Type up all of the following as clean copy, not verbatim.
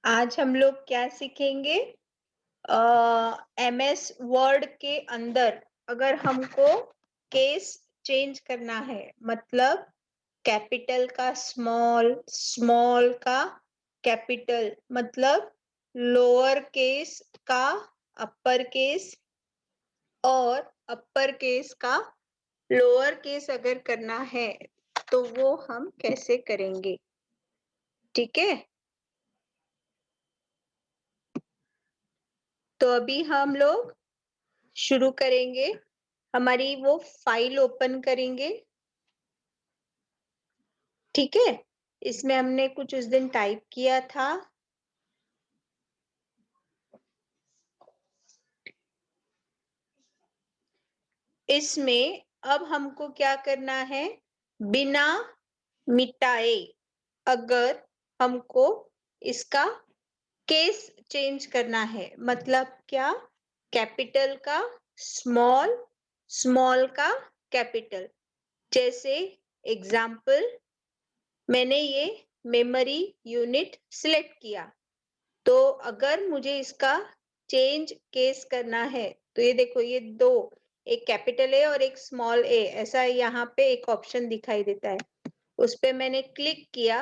आज हम लोग क्या सीखेंगे? एमएस वर्ड के अंदर अगर हमको केस चेंज करना है, मतलब कैपिटल का स्मॉल, स्मॉल का कैपिटल, मतलब लोअर केस का अपर केस और अपर केस का लोअर केस अगर करना है तो वो हम कैसे करेंगे? ठीक है, तो अभी हम लोग शुरू करेंगे। हमारी वो फाइल ओपन करेंगे। ठीक है, इसमें हमने कुछ उस दिन टाइप किया था। इसमें अब हमको क्या करना है? बिना मिटाए अगर हमको इसका केस चेंज करना है, मतलब क्या? कैपिटल का स्मॉल, स्मॉल का कैपिटल। जैसे एग्जाम्पल, मैंने ये मेमोरी यूनिट सिलेक्ट किया, तो अगर मुझे इसका चेंज केस करना है तो ये देखो, ये दो, एक कैपिटल ए और एक स्मॉल ए, ऐसा यहाँ पे एक ऑप्शन दिखाई देता है। उस पे मैंने क्लिक किया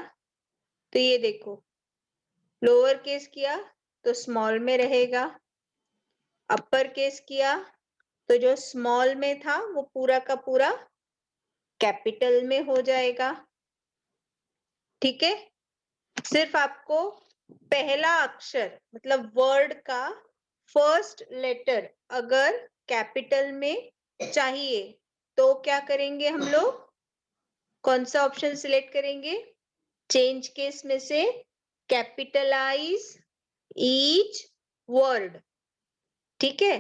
तो ये देखो, लोअर केस किया तो स्मॉल में रहेगा, अपर केस किया तो जो स्मॉल में था वो पूरा का पूरा कैपिटल में हो जाएगा। ठीक है, सिर्फ आपको पहला अक्षर मतलब वर्ड का फर्स्ट लेटर अगर कैपिटल में चाहिए तो क्या करेंगे हम लोग? कौन सा ऑप्शन सिलेक्ट करेंगे? चेंज केस में से कैपिटलाइज ईच वर्ड। ठीक है,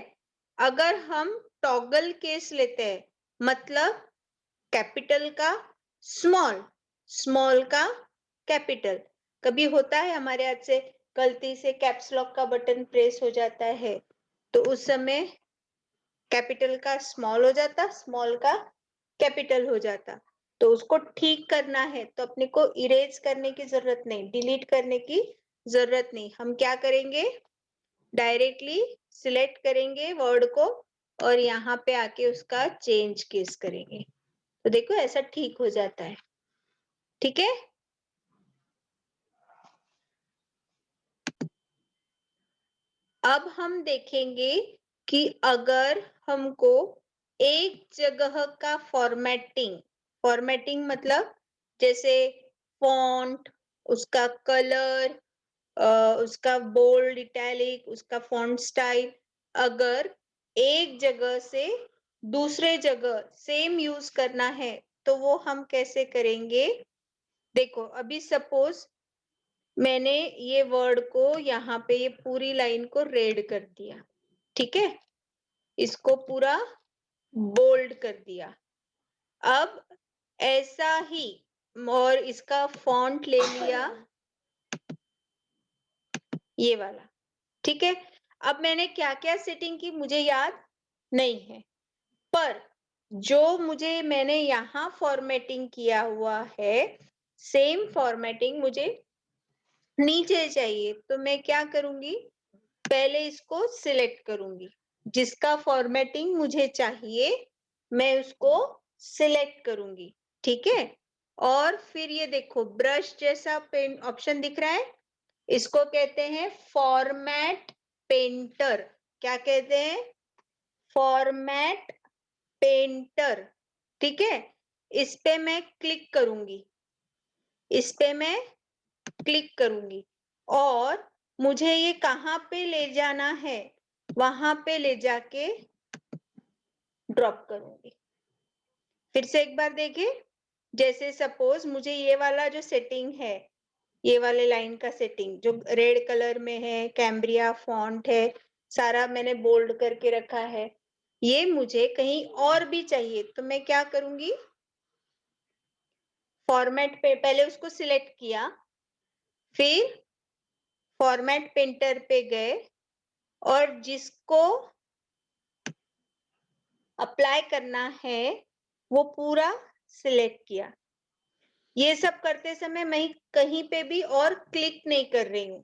अगर हम टॉगल केस लेते हैं, मतलब कैपिटल का स्मॉल, स्मॉल का कैपिटल, कभी होता है हमारे हाथ से गलती से कैप्स लॉक का बटन प्रेस हो जाता है, तो उस समय कैपिटल का स्मॉल हो जाता, स्मॉल का कैपिटल हो जाता। तो उसको ठीक करना है तो अपने को इरेज करने की जरूरत नहीं, डिलीट करने की जरूरत नहीं। हम क्या करेंगे? डायरेक्टली सिलेक्ट करेंगे वर्ड को और यहाँ पे आके उसका चेंज केस करेंगे, तो देखो ऐसा ठीक हो जाता है। ठीक है, अब हम देखेंगे कि अगर हमको एक जगह का फॉर्मेटिंग, फॉर्मेटिंग मतलब जैसे फॉन्ट, उसका कलर, उसका बोल्ड, इटैलिक, उसका फॉन्ट स्टाइल, अगर एक जगह से दूसरे जगह सेम यूज करना है तो वो हम कैसे करेंगे? देखो, अभी सपोज मैंने ये वर्ड को यहाँ पे ये पूरी लाइन को रेड कर दिया, ठीक है, इसको पूरा बोल्ड कर दिया। अब ऐसा ही और इसका फॉन्ट ले लिया ये वाला। ठीक है, अब मैंने क्या क्या सेटिंग की मुझे याद नहीं है, पर जो मुझे मैंने यहाँ फॉर्मेटिंग किया हुआ है, सेम फॉर्मेटिंग मुझे नीचे चाहिए, तो मैं क्या करूंगी? पहले इसको सिलेक्ट करूंगी, जिसका फॉर्मेटिंग मुझे चाहिए मैं उसको सिलेक्ट करूंगी। ठीक है, और फिर ये देखो ब्रश जैसा पेन ऑप्शन दिख रहा है, इसको कहते हैं फॉर्मेट पेंटर। क्या कहते हैं? Format painter. ठीक है, इस पे मैं क्लिक करूंगी, इस पे मैं क्लिक करूंगी और मुझे ये कहाँ पे ले जाना है, वहां पे ले जाके ड्रॉप करूंगी। फिर से एक बार देखिए, जैसे सपोज मुझे ये वाला जो सेटिंग है, ये वाले लाइन का सेटिंग जो रेड कलर में है, कैम्ब्रिया फॉन्ट है, सारा मैंने बोल्ड करके रखा है, ये मुझे कहीं और भी चाहिए तो मैं क्या करूंगी? फॉर्मेट पे पहले उसको सिलेक्ट किया, फिर फॉर्मेट पेंटर पे गए और जिसको अप्लाई करना है वो पूरा सिलेक्ट किया। ये सब करते समय मैं कहीं पे भी और क्लिक नहीं कर रही हूँ,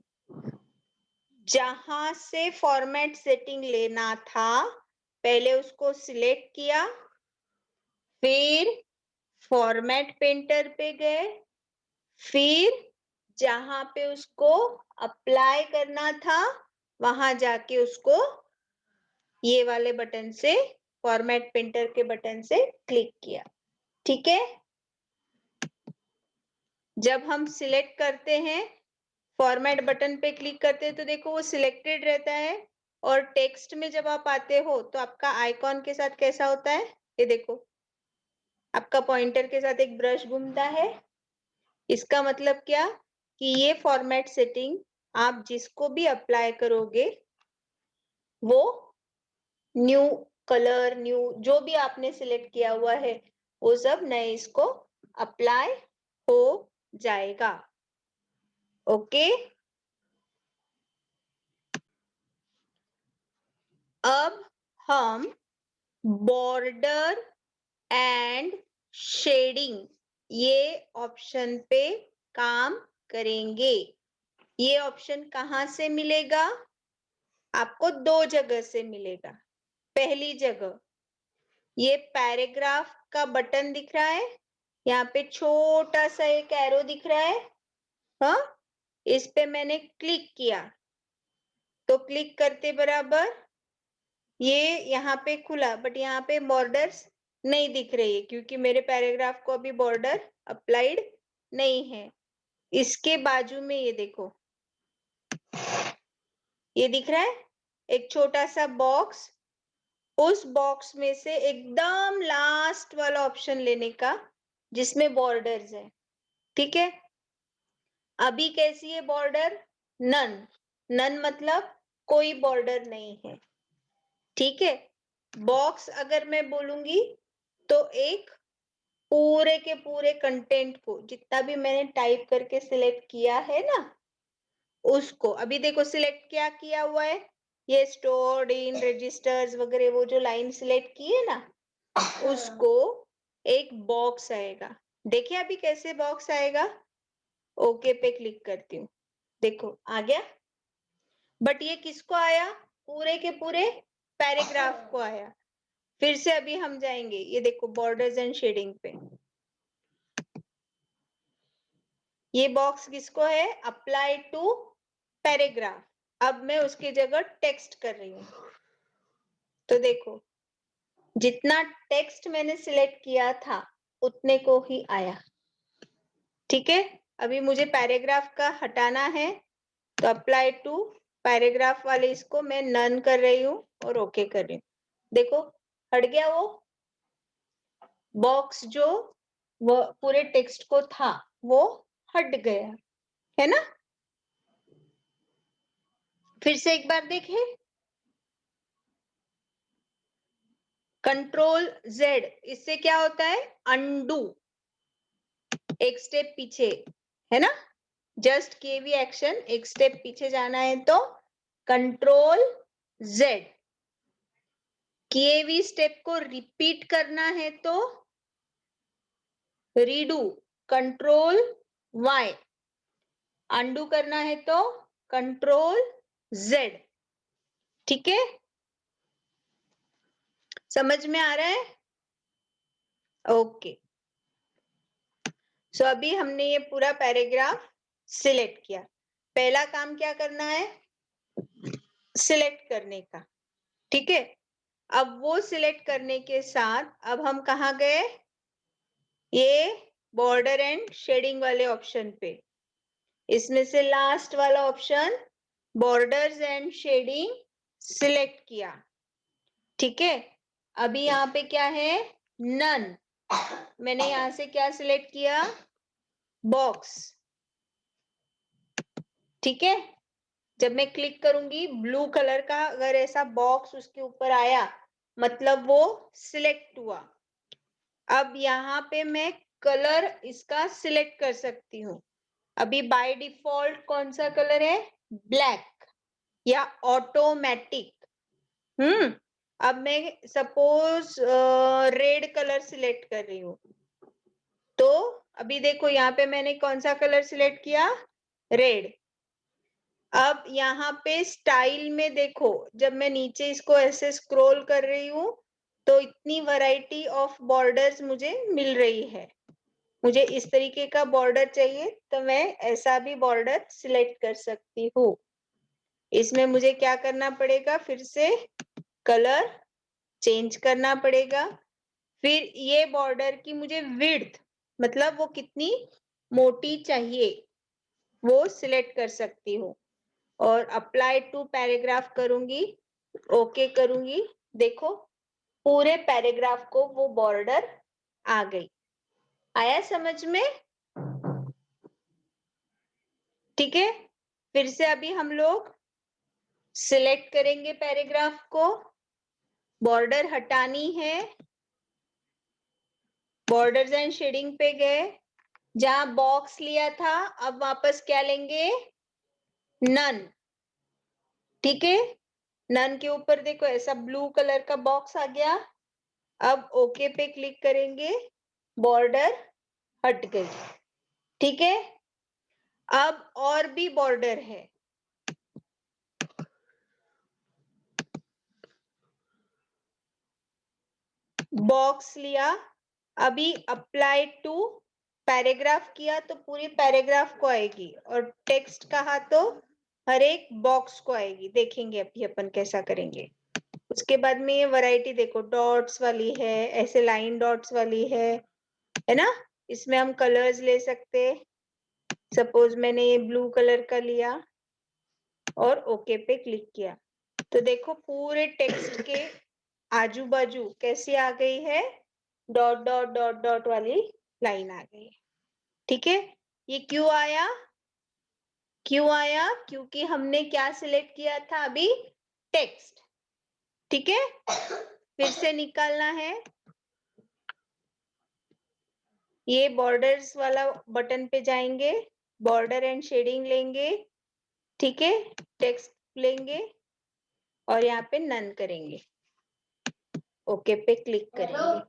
जहां से फॉर्मेट सेटिंग लेना था पहले उसको सिलेक्ट किया, फिर फॉर्मेट पेंटर पे गए, फिर जहां पे उसको अप्लाई करना था वहां जाके उसको ये वाले बटन से, फॉर्मेट पेंटर के बटन से क्लिक किया। ठीक है, जब हम सिलेक्ट करते हैं, फॉर्मेट बटन पे क्लिक करते हैं तो देखो वो सिलेक्टेड रहता है, और टेक्स्ट में जब आप आते हो तो आपका आइकॉन के साथ कैसा होता है, ये देखो आपका पॉइंटर के साथ एक ब्रश घूमता है। इसका मतलब क्या कि ये फॉर्मेट सेटिंग आप जिसको भी अप्लाई करोगे वो न्यू कलर, न्यू जो भी आपने सिलेक्ट किया हुआ है वो सब नए इसको अप्लाई हो जाएगा। ओके, अब हम बॉर्डर एंड शेडिंग ये ऑप्शन पे काम करेंगे। ये ऑप्शन कहाँ से मिलेगा, आपको दो जगह से मिलेगा। पहली जगह ये पैराग्राफ का बटन दिख रहा है, यहाँ पे छोटा सा एक एरो दिख रहा है, हाँ, इस पे मैंने क्लिक किया तो क्लिक करते बराबर ये यहाँ पे खुला, बट यहाँ पे बॉर्डर्स नहीं दिख रही है क्योंकि मेरे पैराग्राफ को अभी बॉर्डर अप्लाइड नहीं है। इसके बाजू में ये देखो, ये दिख रहा है एक छोटा सा बॉक्स, उस बॉक्स में से एकदम लास्ट वाला ऑप्शन लेने का जिसमें बॉर्डर्स है। ठीक है, अभी कैसी है बॉर्डर, नन, नन मतलब कोई बॉर्डर नहीं है। ठीक है, बॉक्स अगर मैं बोलूंगी तो एक पूरे के पूरे कंटेंट को जितना भी मैंने टाइप करके सिलेक्ट किया है ना उसको, अभी देखो सिलेक्ट क्या किया हुआ है, ये स्टोर्ड इन रजिस्टर्स वगैरह वो जो लाइन सिलेक्ट की है ना उसको एक बॉक्स आएगा। देखिए अभी कैसे बॉक्स आएगा, ओके पे क्लिक करती हूँ, देखो आ गया, बट ये किसको आया, पूरे के पूरे पैराग्राफ को आया। फिर से अभी हम जाएंगे, ये देखो बॉर्डर्स एंड शेडिंग पे, ये बॉक्स किसको है, अप्लाई टू पैराग्राफ। अब मैं उसकी जगह टेक्स्ट कर रही हूँ तो देखो जितना टेक्स्ट मैंने सिलेक्ट किया था उतने को ही आया। ठीक है, अभी मुझे पैराग्राफ का हटाना है तो अप्लाई टू पैराग्राफ वाले इसको मैं नन कर रही हूँ और ओके कर रही हूँ, देखो हट गया वो बॉक्स जो वो पूरे टेक्स्ट को था वो हट गया है ना। फिर से एक बार देखें, कंट्रोल जेड, इससे क्या होता है, अनडू, एक स्टेप पीछे, है ना, जस्ट के भी एक्शन एक स्टेप पीछे जाना है तो कंट्रोल जेड, किए भी स्टेप को रिपीट करना है तो रीडू, कंट्रोल वाई, अनडू करना है तो कंट्रोल जेड। ठीक है, समझ में आ रहा है, ओके। सो अभी हमने ये पूरा पैराग्राफ सिलेक्ट किया, पहला काम क्या करना है, सिलेक्ट करने का। ठीक है, अब वो सिलेक्ट करने के साथ अब हम कहाँ गए, ये बॉर्डर एंड शेडिंग वाले ऑप्शन पे, इसमें से लास्ट वाला option borders and shading select किया। ठीक है, अभी यहाँ पे क्या है, नन, मैंने यहां से क्या सिलेक्ट किया, बॉक्स। ठीक है, जब मैं क्लिक करूंगी ब्लू कलर का अगर ऐसा बॉक्स उसके ऊपर आया मतलब वो सिलेक्ट हुआ। अब यहाँ पे मैं कलर इसका सिलेक्ट कर सकती हूँ, अभी बाय डिफॉल्ट कौन सा कलर है, ब्लैक या ऑटोमेटिक। अब मैं सपोज रेड कलर सिलेक्ट कर रही हूँ तो अभी देखो यहाँ पे मैंने कौन सा कलर सिलेक्ट किया, रेड। अब यहाँ पे स्टाइल में देखो, जब मैं नीचे इसको ऐसे स्क्रॉल कर रही हूँ तो इतनी वैरायटी ऑफ बॉर्डर्स मुझे मिल रही है। मुझे इस तरीके का बॉर्डर चाहिए तो मैं ऐसा भी बॉर्डर सिलेक्ट कर सकती हूँ। इसमें मुझे क्या करना पड़ेगा, फिर से कलर चेंज करना पड़ेगा। फिर ये बॉर्डर की मुझे विड्थ, मतलब वो कितनी मोटी चाहिए, वो सिलेक्ट कर सकती हूँ और अप्लाई टू पैराग्राफ करूंगी, ओके करूंगी। देखो पूरे पैराग्राफ को वो बॉर्डर आ गई। आया समझ में? ठीक है, फिर से अभी हम लोग सिलेक्ट करेंगे पैराग्राफ को, बॉर्डर हटानी है, बॉर्डर्स एंड शेडिंग पे गए, जहां बॉक्स लिया था अब वापस क्या लेंगे, नन। ठीक है, नन के ऊपर देखो ऐसा ब्लू कलर का बॉक्स आ गया। अब ओके पे क्लिक करेंगे, बॉर्डर हट गई। ठीक है, अब और भी बॉर्डर है, बॉक्स लिया, अभी अप्लाई टू पैराग्राफ किया तो पूरी पैराग्राफ को आएगी, और टेक्स्ट कहा तो हर एक बॉक्स को आएगी। देखेंगे अभी अपन कैसा करेंगे। उसके बाद में ये वैरायटी देखो, डॉट्स वाली है, ऐसे लाइन डॉट्स वाली है ना। इसमें हम कलर्स ले सकते, सपोज मैंने ये ब्लू कलर का लिया और ओके पे क्लिक किया तो देखो पूरे टेक्स्ट के आजू बाजू कैसी आ गई है, डॉट डॉट डॉट डॉट वाली लाइन आ गई। ठीक है, ये क्यों आया, क्यों आया, क्योंकि हमने क्या सिलेक्ट किया था अभी, टेक्स्ट। ठीक है, फिर से निकालना है, ये बॉर्डर्स वाला बटन पे जाएंगे, बॉर्डर एंड शेडिंग लेंगे। ठीक है, टेक्स्ट लेंगे और यहाँ पे नन करेंगे, ओके पे क्लिक करेंगे।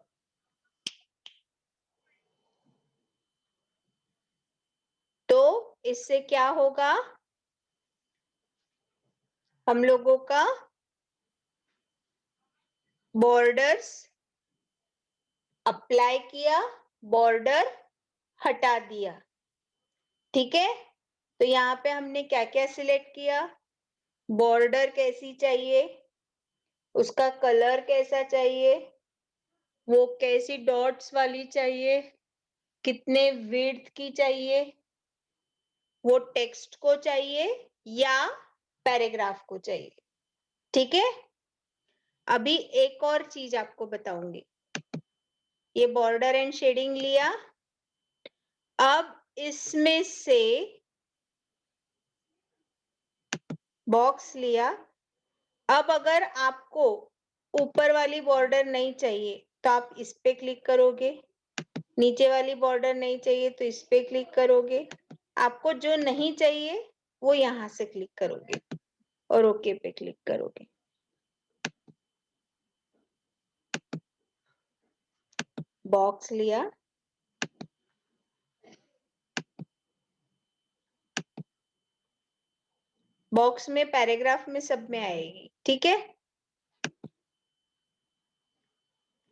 तो इससे क्या होगा, हम लोगों का बॉर्डर्स अप्लाई किया, बॉर्डर हटा दिया। ठीक है, तो यहाँ पे हमने क्या क्या सिलेक्ट किया, बॉर्डर कैसी चाहिए, उसका कलर कैसा चाहिए, वो कैसी डॉट्स वाली चाहिए, कितने विड्थ की चाहिए, वो टेक्स्ट को चाहिए या पैराग्राफ को चाहिए। ठीक है, अभी एक और चीज आपको बताऊंगी। ये बॉर्डर एंड शेडिंग लिया, अब इसमें से बॉक्स लिया, अब अगर आपको ऊपर वाली बॉर्डर नहीं चाहिए तो आप इस पे क्लिक करोगे, नीचे वाली बॉर्डर नहीं चाहिए तो इस पे क्लिक करोगे, आपको जो नहीं चाहिए वो यहाँ से क्लिक करोगे और ओके पे क्लिक करोगे। बॉक्स लिया, बॉक्स में पैराग्राफ में सब में आएगी। ठीक है,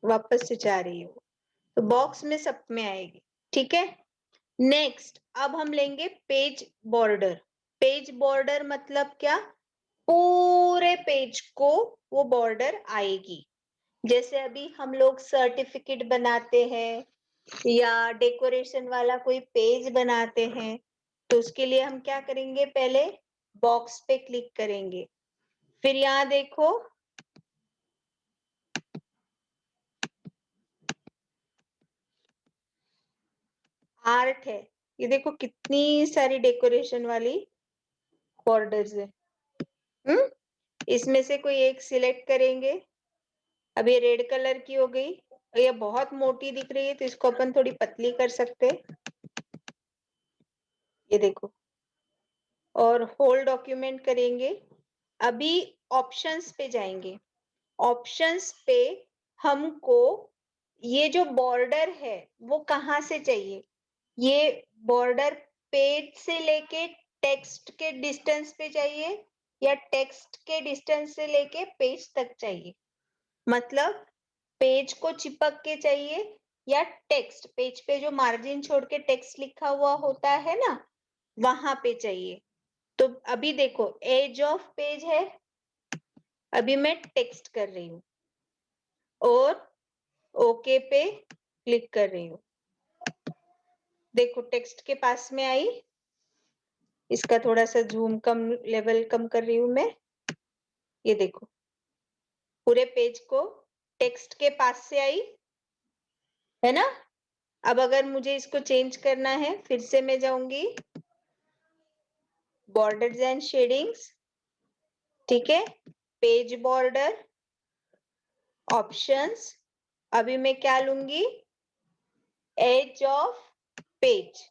वापस से जा रही हूँ तो बॉक्स में सब में आएगी। ठीक है, नेक्स्ट अब हम लेंगे पेज बॉर्डर। पेज बॉर्डर मतलब क्या, पूरे पेज को वो बॉर्डर आएगी। जैसे अभी हम लोग सर्टिफिकेट बनाते हैं या डेकोरेशन वाला कोई पेज बनाते हैं तो उसके लिए हम क्या करेंगे, पहले बॉक्स पे क्लिक करेंगे, फिर यहाँ देखो आर्ट है, ये देखो कितनी सारी डेकोरेशन वाली बॉर्डर्स है। इसमें से कोई एक सिलेक्ट करेंगे, अब ये रेड कलर की हो गई, ये बहुत मोटी दिख रही है तो इसको अपन थोड़ी पतली कर सकते हैं, ये देखो, और होल डॉक्यूमेंट करेंगे। अभी ऑप्शंस पे जाएंगे, ऑप्शंस पे हमको ये जो बॉर्डर है वो कहाँ से चाहिए, ये बॉर्डर पेज से लेके टेक्स्ट के डिस्टेंस पे चाहिए या टेक्स्ट के डिस्टेंस से लेके पेज तक चाहिए? मतलब पेज को चिपक के चाहिए या टेक्स्ट, पेज पे जो मार्जिन छोड़ के टेक्स्ट लिखा हुआ होता है ना, वहां पे चाहिए। तो अभी देखो एज ऑफ पेज है, अभी मैं टेक्स्ट कर रही हूँ और ओके पे क्लिक कर रही हूँ। देखो टेक्स्ट के पास में आई, इसका थोड़ा सा जूम कम, लेवल कम कर रही हूँ मैं। ये देखो पूरे पेज को टेक्स्ट के पास से आई, है ना। अब अगर मुझे इसको चेंज करना है, फिर से मैं जाऊंगी बॉर्डर्स एंड शेडिंग्स, ठीक है, पेज बॉर्डर, ऑप्शंस, अभी मैं क्या लूंगी, एज ऑफ पेज,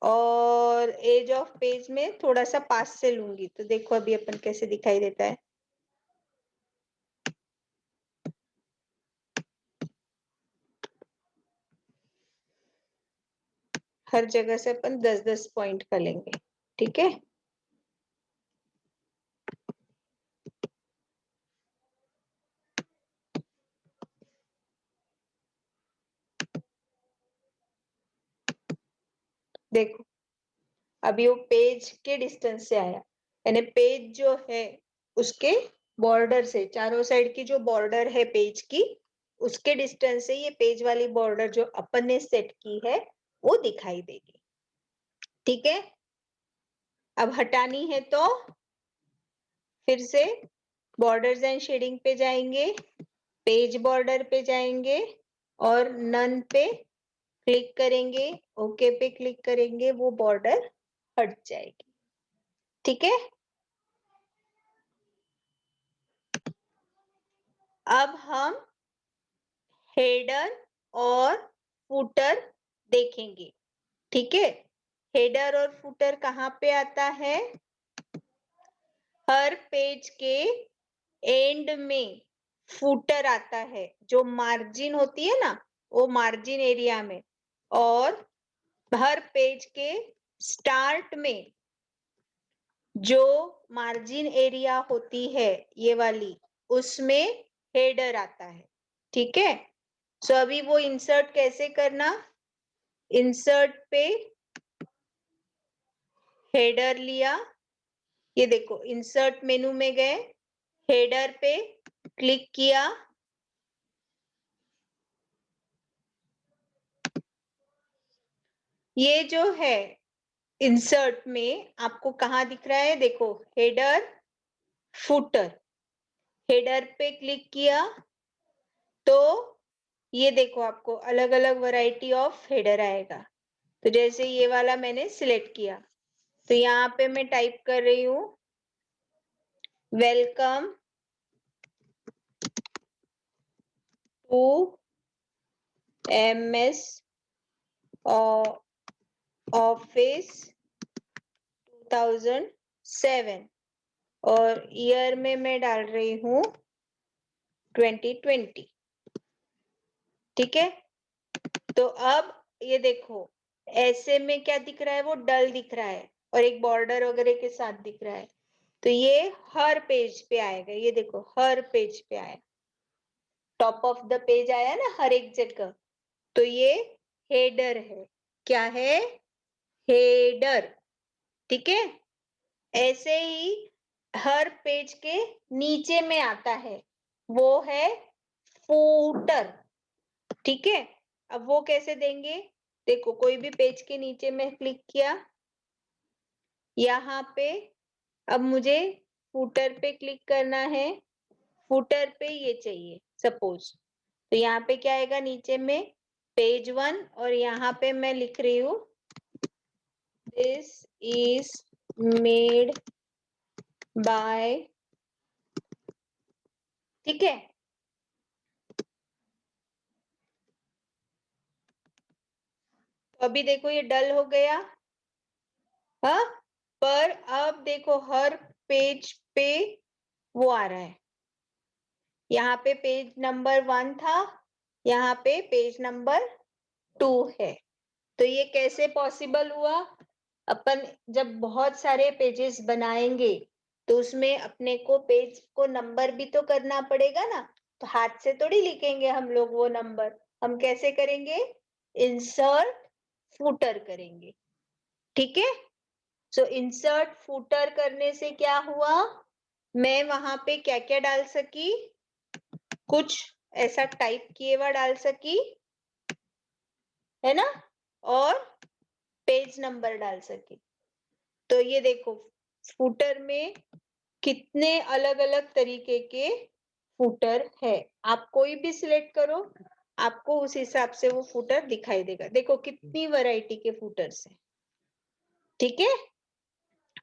और एज ऑफ पेज में थोड़ा सा पास से लूंगी। तो देखो अभी अपन कैसे दिखाई देता है। हर जगह से अपन 10-10 पॉइंट का लेंगे, ठीक है। देखो अभी वो पेज के डिस्टेंस से आया, यानी पेज जो है उसके बॉर्डर से, चारों साइड की जो बॉर्डर है पेज की, उसके डिस्टेंस से ये पेज वाली बॉर्डर जो अपन ने सेट की है वो दिखाई देगी, ठीक है। अब हटानी है तो फिर से बॉर्डर्स एंड शेडिंग पे जाएंगे, पेज बॉर्डर पे जाएंगे और नन पे क्लिक करेंगे, ओके पे क्लिक करेंगे, वो बॉर्डर हट जाएगी, ठीक है। अब हम हेडर और फुटर देखेंगे, ठीक है। हेडर और फुटर कहाँ पे आता है, हर पेज के एंड में फुटर आता है, जो मार्जिन होती है ना, वो मार्जिन एरिया में, और हर पेज के स्टार्ट में जो मार्जिन एरिया होती है ये वाली, उसमें हेडर आता है, ठीक है। सो अभी वो इंसर्ट कैसे करना, इंसर्ट पे हेडर लिया, ये देखो इंसर्ट मेनू में गए, हेडर पे क्लिक किया, ये जो है इंसर्ट में आपको कहाँ दिख रहा है, देखो हेडर फुटर, हेडर पे क्लिक किया तो ये देखो आपको अलग अलग वैरायटी ऑफ हेडर आएगा। तो जैसे ये वाला मैंने सिलेक्ट किया, तो यहाँ पे मैं टाइप कर रही हूँ वेलकम टू MS ऑफिस 2007 और ईयर में मैं डाल रही हूँ 2020, ठीक है। तो अब ये देखो ऐसे में क्या दिख रहा है, वो डल दिख रहा है और एक बॉर्डर वगैरह के साथ दिख रहा है। तो ये हर पेज पे आएगा, ये देखो हर पेज पे आया, टॉप ऑफ द पेज आया ना हर एक जगह। तो ये हेडर है, क्या है, हेडर, ठीक है। ऐसे ही हर पेज के नीचे में आता है, वो है फूटर, ठीक है। अब वो कैसे देंगे, देखो कोई भी पेज के नीचे में क्लिक किया, यहाँ पे अब मुझे फूटर पे क्लिक करना है, फूटर पे ये चाहिए सपोज, तो यहाँ पे क्या आएगा नीचे में, पेज 1, और यहाँ पे मैं लिख रही हूँ दिस इज मेड बाय, ठीक है। तो अभी देखो ये डल हो गया, हाँ, पर अब देखो हर पेज पे वो आ रहा है, यहाँ पे पेज नंबर 1 था, यहाँ पे पेज नंबर 2 है। तो ये कैसे पॉसिबल हुआ, अपन जब बहुत सारे पेजेस बनाएंगे तो उसमें अपने को पेज को नंबर भी तो करना पड़ेगा ना, तो हाथ से थोड़ी लिखेंगे हम लोग वो नंबर, हम कैसे करेंगे, इंसर्ट फुटर करेंगे। ठीक है, सो इंसर्ट फुटर करने से क्या हुआ, मैं वहां पे क्या क्या डाल सकी, कुछ ऐसा टाइप किए हुआ डाल सकी, है ना, और पेज नंबर डाल सकी। तो ये देखो फुटर में कितने अलग अलग तरीके के फुटर है, आप कोई भी सिलेक्ट करो, आपको उस हिसाब से वो फुटर दिखाई देगा। देखो कितनी वैरायटी के फुटर्स है। ठीक है,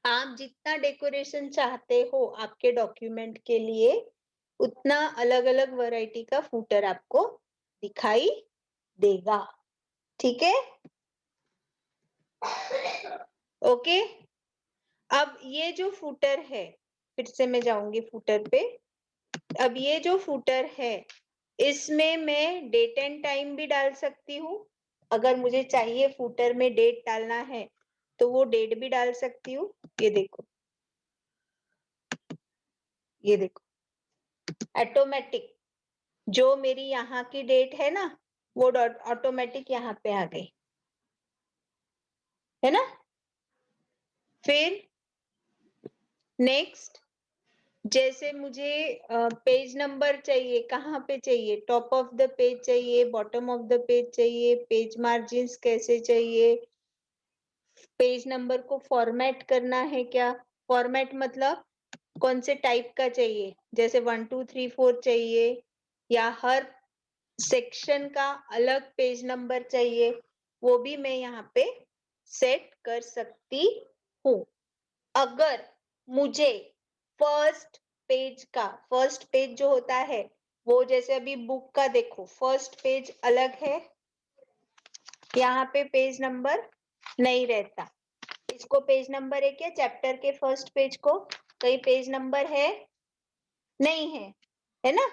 आप जितना डेकोरेशन चाहते हो आपके डॉक्यूमेंट के लिए, उतना अलग अलग वैरायटी का फुटर आपको दिखाई देगा। ठीक है, ओके। अब ये जो फुटर है, फिर से मैं जाऊंगी फुटर पे। अब ये जो फुटर है, इसमें मैं डेट एंड टाइम भी डाल सकती हूँ। अगर मुझे चाहिए फुटर में डेट डालना है तो वो डेट भी डाल सकती हूँ। ये देखो, ये देखो ऑटोमेटिक जो मेरी यहाँ की डेट है ना, वो ऑटोमेटिक यहाँ पे आ गई, है ना। फिर नेक्स्ट, जैसे मुझे पेज नंबर चाहिए, कहाँ पे चाहिए, टॉप ऑफ द पेज चाहिए, बॉटम ऑफ द पेज चाहिए, पेज मार्जिन्स कैसे चाहिए, पेज नंबर को फॉर्मेट करना है क्या, फॉर्मेट मतलब कौन से टाइप का चाहिए, जैसे 1 2 3 4 चाहिए या हर सेक्शन का अलग पेज नंबर चाहिए, वो भी मैं यहाँ पे सेट कर सकती हूँ। अगर मुझे फर्स्ट पेज जो होता है, वो जैसे अभी बुक का देखो फर्स्ट पेज अलग है, यहाँ पे पेज नंबर नहीं रहता। इसको पेज नंबर है क्या, चैप्टर के फर्स्ट पेज को कहीं पेज नंबर है, नहीं है, है ना,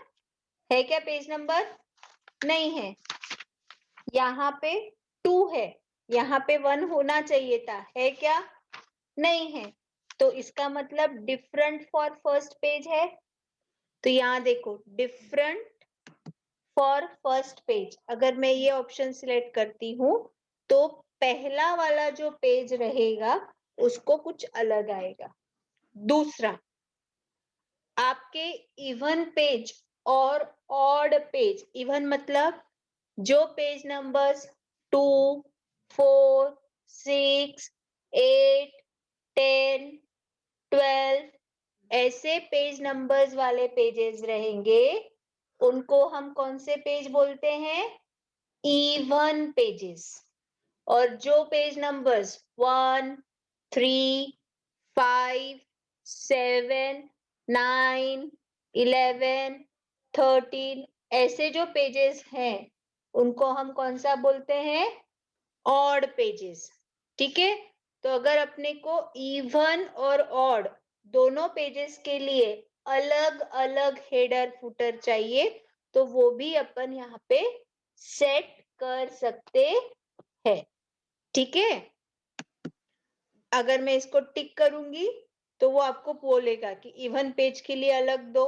है क्या पेज नंबर, नहीं है। यहाँ पे 2 है, यहाँ पे 1 होना चाहिए था, है क्या, नहीं है। तो इसका मतलब डिफरेंट फॉर फर्स्ट पेज है। तो यहाँ देखो डिफरेंट फॉर फर्स्ट पेज, अगर मैं ये ऑप्शन सिलेक्ट करती हूँ तो पहला वाला जो पेज रहेगा उसको कुछ अलग आएगा। दूसरा, आपके इवन पेज और ऑड पेज, इवन मतलब जो पेज नंबर्स 2 4 6 8 10 12 ऐसे पेज नंबर्स वाले पेजेस रहेंगे, उनको हम कौन से पेज बोलते हैं, इवन पेजेस। और जो पेज नंबर्स 1 3 5 7 9 11 13 ऐसे जो पेजेस हैं, उनको हम कौन सा बोलते हैं, ऑड पेजेस। ठीक है, तो अगर अपने को इवन और ऑड दोनों पेजेस के लिए अलग अलग हेडर फुटर चाहिए, तो वो भी अपन यहाँ पे सेट कर सकते हैं। ठीक है, अगर मैं इसको टिक करूंगी तो वो आपको बोलेगा कि इवन पेज के लिए अलग दो,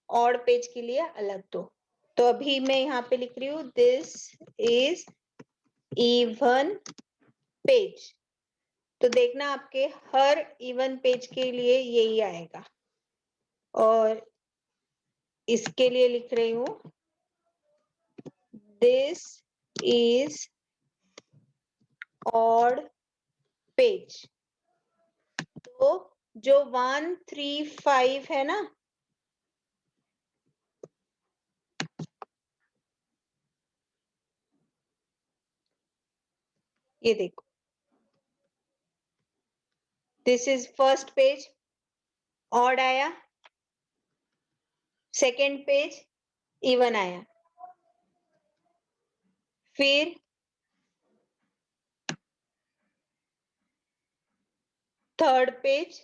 ऑड पेज के लिए अलग दो। तो अभी मैं यहाँ पे लिख रही हूँ दिस इज इवन पेज, तो देखना आपके हर इवन पेज के लिए यही आएगा। और इसके लिए लिख रही हूँ दिस इज ऑड पेज। तो जो 1 3 5 है ना, ये देखो this is first page, odd आया, सेकेंड पेज इवन आया, फिर थर्ड पेज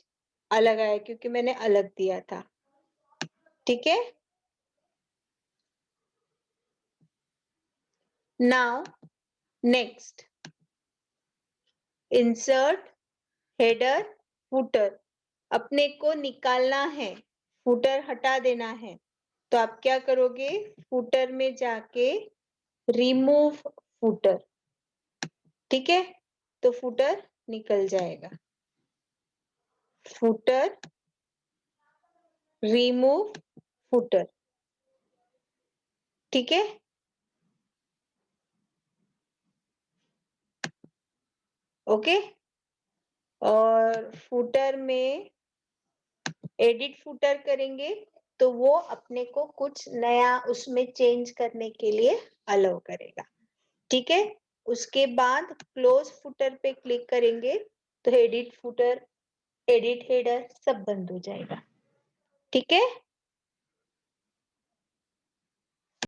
अलग आया क्योंकि मैंने अलग दिया था। ठीक है, now next, insert header footer, अपने को निकालना है, फुटर हटा देना है, तो आप क्या करोगे, फुटर में जाके रिमूव फुटर, ठीक है, तो फुटर निकल जाएगा, फुटर रिमूव फुटर, ठीक है। ओके, और फुटर में एडिट फुटर करेंगे तो वो अपने को कुछ नया उसमें चेंज करने के लिए अलाउ करेगा, ठीक है। उसके बाद क्लोज फुटर पे क्लिक करेंगे तो एडिट फुटर, एडिट हेडर सब बंद हो जाएगा, ठीक है।